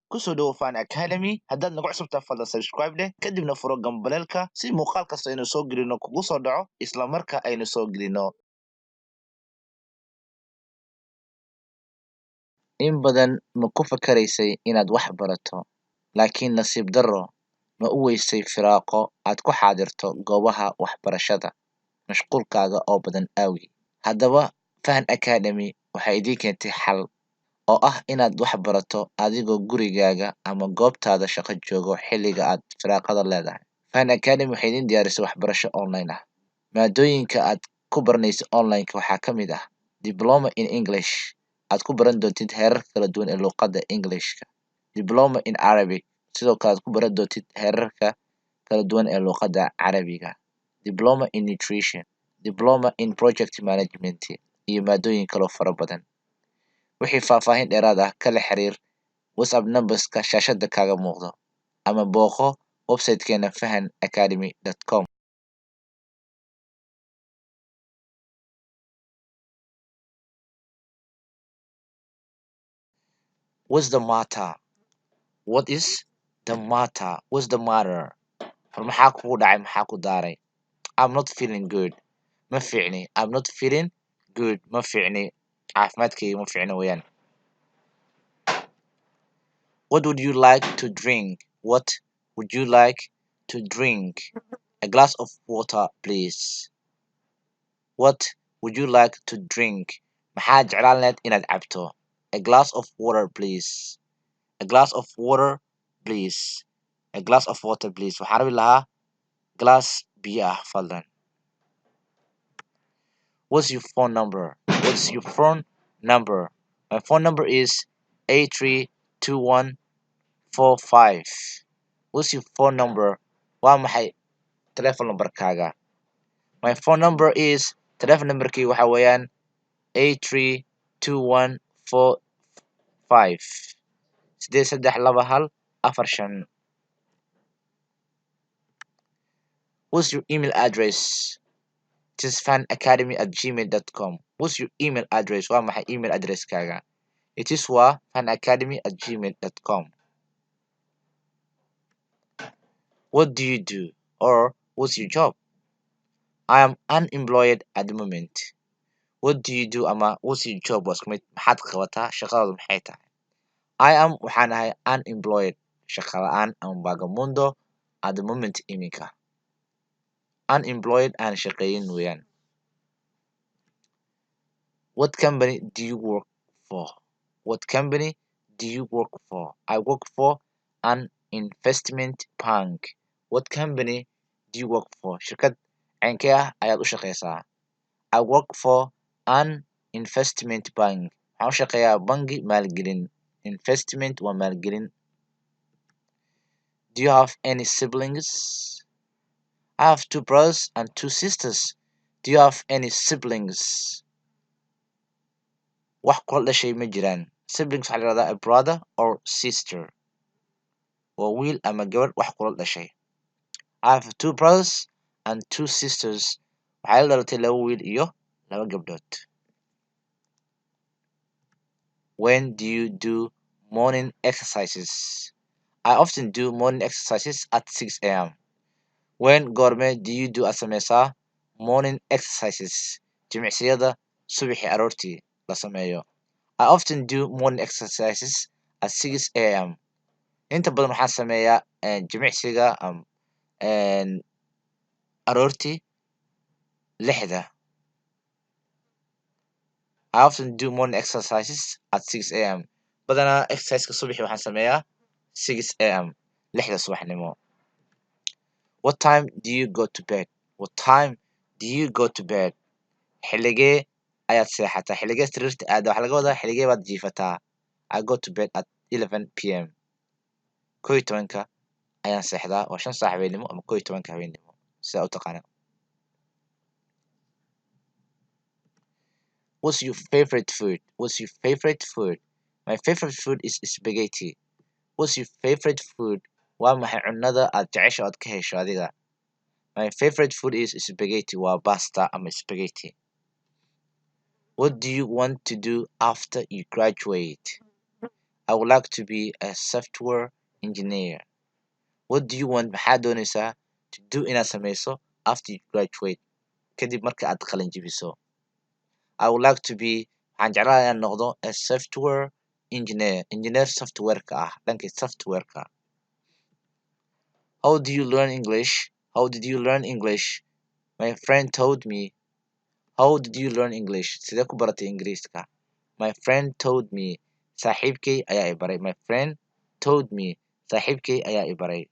kusoo dhawo Fahan Academy. haddaad nagu cusubtaa fadlan subscribe leh kadibna furo gambaleelka si muuqaal kasta aynu soo gelino kugu soo dhaco isla marka aynu soo gelino. in badan ma ku fakaraysay inaad wax barato laakiin nasiib darro ma u weysay firaaqo aad ku xaadirto goobaha waxbarashada mashquulkaaga oo badan awgi. haddaba Fahan Academy waxay idiin keentay xal oo ah inaad wax barato adigoo gurigaaga ama goobtaada shaqo joogo xilliga aad firaaqada leedahay. Fahan Academy waxay idin diyaarisay waxbarasho online ah. maadooyinka aad ku baranayso online-ka waxaa ka mid ah Diploma in English aad ku baran doontid heerar kala duwan ee luqadda Englishka. Diploma in Arabic sidoo kale aad ku baran doontid heerarka kala duwan ee luqadda Carabiga. Diploma in Nutrition, Diploma in Project Management iyo maadooyin kaloo fara badan. wixii faahfaahin dheeraad ah kala xiriir WhatsApp numberska shaashada kaaga muuqdo ama booqo website-keena fahanacademy.com. What's the matter? What is the matter? What's the matter? War maxaa kugu dhacay? Maxaa ku daaray? I'm not feeling good. Ma fiicni. I'm not feeling good. Ma fiicni. Caafimaadkayga ma fiicna weeyaan. What would you like to drink? What would you like to drink? A glass of water, please. What would you like to drink? Maxaad jeclaan lahayd inaad cabto? A glass of water, please. A glass of water, please. A glass of water, please. Waxaan rabi lahaa glass biyo ah fadlan. What's your phone number? What's your phone number? My phone number is 832145. What's your phone number? Waa maxay telephone numberkaaga? My phone number is telephone numberkii waxa weeyaan 832145 832145. What's your email address? It is fanacademy@gmail.com. What's your email address? Waa maxay email addresskaaga? It is waa fanacademy@gmail.com. What do you do? Or what's your job? I am unemployed at the moment. What do you do ama what's your job waa isku mid. Maxaad qabataa? Shaqadaadu maxay tahay? I am waxaan ahay unemployed, shaqo la'aan ama vagamundo at the moment iminka. Unemployed aan shaqeeyin weeyaan. What company do you work for? What company do you work for? I work for an investment bank. What company do you work for? Shirkad caynkee ah ayaad u shaqeysaa? I work for an investment bank. Waxaan u shaqeeyaa bangi maalgelin. Investment waa maalgelin. Do you have any siblings? I have 2 brothers and 2 sisters. Do you have any siblings? wax kula dhashay ma jiraan. Siblings waxaa la yidhahdaa a brother or sister. waa wiil ama gabadh wax kula dhashay. I have 2 brothers and 2 sisters. waxay la dhalatay 2 wiil iyo 2 gabdhood. When do you do morning exercises? I often do morning exercises at 6 a.m. When goorme do you do aad sameysaa morning exercises? Jimicsiyada subaxii aroortii la sameeyo. I often do morning exercises at 6 a.m. Inta badan waxaan sameeyaa jimicsiga aroortii 6da. I often do morning exercises at 6 a.m. badanaa exerciseka subaxii waxaan sameeyaa 6 a.m. 6da subaxnimo. What time do you go to bed? What time do you go to bed? Xilligee ayaad seexataa? Xilligee sariirta aada? Waxaa laga wadaa xilligee baad jiifataa? I go to bed at 11 p.m. 11 ayaan seexdaa. waa 5 saac habeenimo ama 11 habeenimo sidaa u taqaana. What's your favorite food? What's your favorite food? My favorite food is spaghetti. What's your favorite food? Waa maxay cunada aad jecesha ood ka hesho adiga? My favorite food is spaghetti. waa pasta ama spaghetti. What do you want to do after you graduate? I would like to be a software engineer. What do you want? Maxaad doonaysaa to do inaad samayso after you graduate? Kadib marka aad qalin jabiso. I would like to be waxaan jeclahay inaan noqdo a software engineer. Engineer software-ka ah, dhanka software-ka. How do you learn English? How did you learn English? My friend told me. How did you learn English? Sidee ku baratay Ingiriiska? My friend told me. Saaxiibkay ayaa i baray. My friend told me. Saaxiibkay ayaa i baray.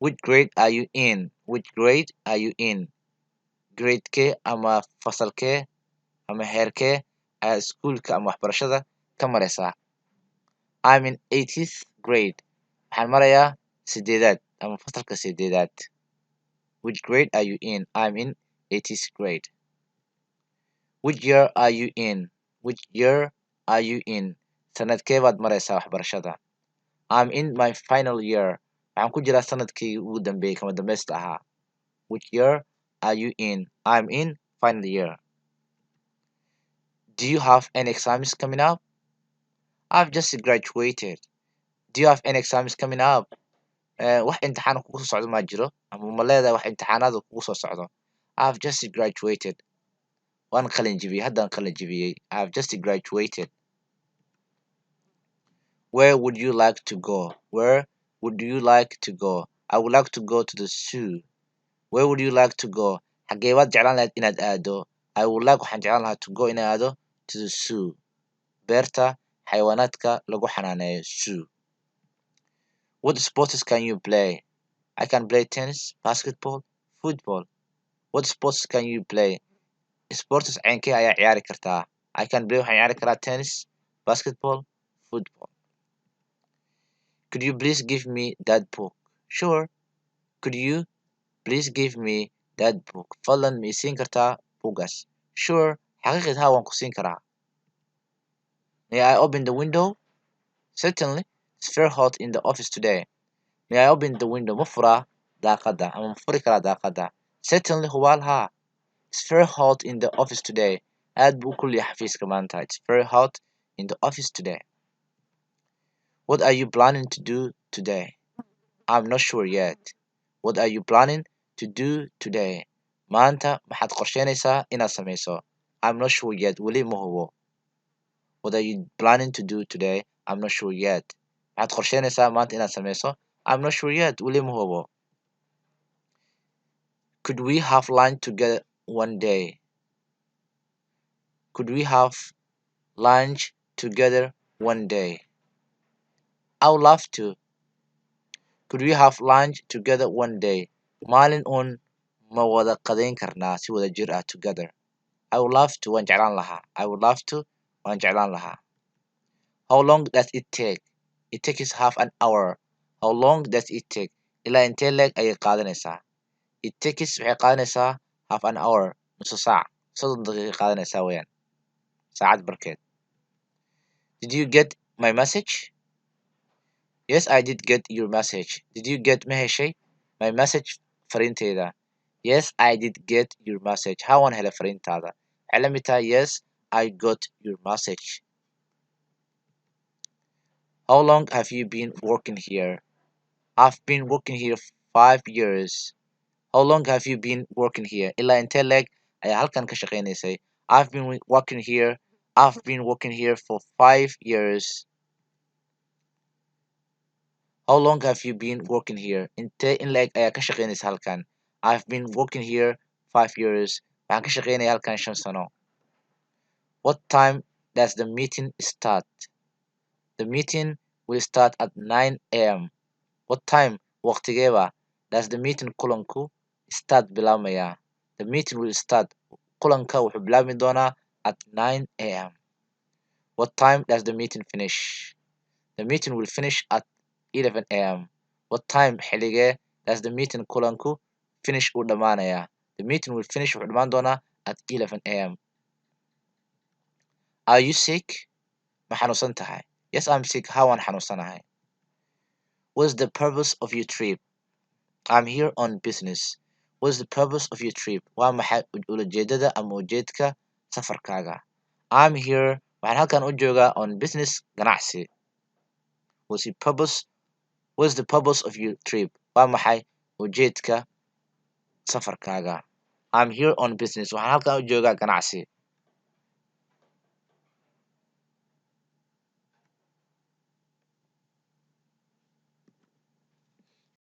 Which grade are you in? Which grade are you in? Gradekee ama fasalkee ama heerkee ayaa iskuulka ama waxbarashada ka maraysaa? I'm in 80th grade. Waxaan marayaa sideedaad ama fasalka sideedaad. Which grade are you in? I'm in 80th grade. Which year are you in? Which year are you in? Sanadkee baad maraysaa waxbarashada? I'm in my final year. Waxaan ku jiraa sanadkii ugu dambeeyay kama dambaysta ahaa. Which year are you in? I'm in final year. Do you have any exams coming up? I've just graduated. Do you have any exams coming up? Wax imtixaan kugu soo socdo ma jiro ama ma leedahay wax imtixaanaad oo kugu soo socdo? I've just graduated. Waan qalin jabiyey. Haddaan qalin jabiyey. I've just graduated. Where would you like to go? Where would you like to go? I would like to go to the zoo. Where would you like to go? Xagee baad jeclaan lahayd inaad aado? I would like waxaan jeclaan lahaa to go inaan aado to the zoo. Beerta xayawaanaadka lagu xanaaneeyo zoo. What sports can you play? I can play tennis, basketball, football. What sports can you play? Sports caynkee ayaa ciyaari kartaa? I can play waxaan ciyaari karaa tennis, basketball, football. Could you please give me that book? Sure. Could you please give me that book? Fadlan ma i siin kartaa buuggaas? Sure. Xaqiiqid haa waan ku siin karaa. May I open the window? Certainly. It's very hot in the office today. May I open the window? Ma furaa daaqadda ama ma furi karaa daaqadda? Certainly hubaal haa. It's very hot in the office today. Aad buu u kulul yahay xafiiska maanta. It's very hot in the office today. What are you planning to do today? I'm not sure yet. What are you planning to do today? Maanta maxaad qorsheynaysaa inaad samayso? I'm not sure yet. Weli ma hubo. What are you planning to do today? I'm not sure yet. Maxaad qorsheynaysaa maanta inaad samayso? I'm not sure yet. Weli ma hubo. Could we have lunch together one day? Could we have lunch together one day? I would love to. Could we have lunch together one day? Maalin uun ma wada qadayn karnaa si wada jir ah together? I would love to. Waan jeclaan lahaa. I would love to. Waan jeclaan lahaa. How long does it take? It takes half an hour. How long does it take? Ilaa intee leeg ayay qaadanaysaa? It takes waxay qaadanaysaa half an hour. Nusu saac. 30 daqiiqay qaadanaysaa weeyaan. Saacad barkeed. Did you get my message? Yes, I did get your message. Did you get ma heshay? My message fariinteyda. Yes, I did get your message. Haa waan helay fariintaada. Waxay la mid tahay yes, I got your message. How long have you been working here? I've been working here 5 years. How long have you been working here? Ilaa intee leeg ayaa halkan ka shaqaynaysay? I've been working here. I've been working here for 5 years. How long have you been working here? Intee in leeg ayaa ka shaqaynaysa halkan? I've been working here 5 years. Waxaan ka shaqaynaya halkan 5 sano. What time does the meeting start? The meeting will start at 9 a.m. What time? Waqtigeeba? Does the meeting kulanku start bilaabmaya? The meeting will start. Kulanka wuxuu bilaabmi doonaa at 9 a.m. What time does the meeting finish? The meeting will finish at 11 a.m. What time xilligee does the meeting kulanku finish uu dhamaanaya? The meeting will finish wuxuu dhamaan doonaa at 11 a.m. Are you sick? Ma xanuunsan tahay? Yes, I'm sick. Haa waan xanuunsanahay. What's the purpose of your trip? I'm here on business. What's the purpose of your trip? Waa maxay ulajeedada ama ujeedka safarkaaga? I'm here waxaan halkan u joogaa on business ganacsi. What's the purpose of your trip? Waa maxay ujeedka safarkaaga? I'm here on business. Waxaan halkan u joogaa ganacsi.